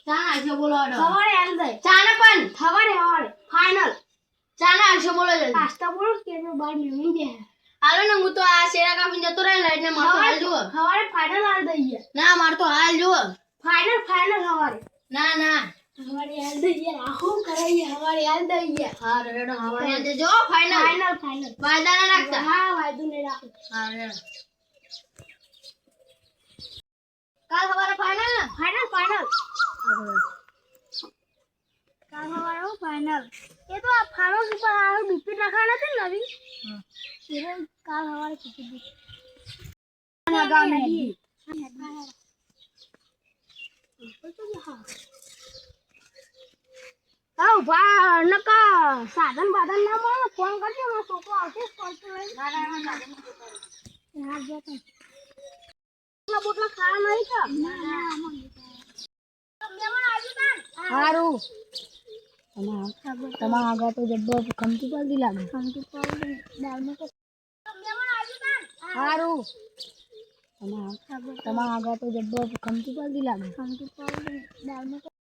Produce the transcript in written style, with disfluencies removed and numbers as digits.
ચાના આલશો બોલો અડો સવારે આલ દે ચાના પણ સવારે ફાઇનલ ચાના આલશો બોલો જલ્દી પાસ્તા બોલો કે મે બાર મેમી દે હાલો ને હું તો આ શેરા કાપીને જતો રહે લાઈટ ને મારતો હાલ જુઓ સવારે ફાઇનલ આલ દઈએ ના મારતો હાલ જુઓ ફાઇનલ સવારે ના ના સવારે આલ દઈએ આહો કરાઈએ સવારે આલ દઈએ હા રેડો હવારે આલ દેજો ફાઇનલ વાયદા ના રાખતા હા વાયદો નહીં રાખો હા રેડો કાલ સવારે ફાઇનલ ને ફાઇનલ કાલ સવારે ફાઇનલ એ તો આ ફાર્મર ઉપર આ બીપી નાખવાના છે ને નવી એ કાલ સવારે કીધું ના ગામની આવ ભા નકા સાધન બાધન ના મળે ફોન કરજો મારો છોકરો આવશે સ્કૂલ લઈને હા જો તો બોટલા ખાવા નહીં તો હારું તમારા આગળ તો જબ્બર ખમતી પાડી લાગે ખમતી પાડી દાળમાં તો હારું તમારા આગળ તો જબ્બર ખમતી પાડી લાગે ખમતી પાડી દાળમાં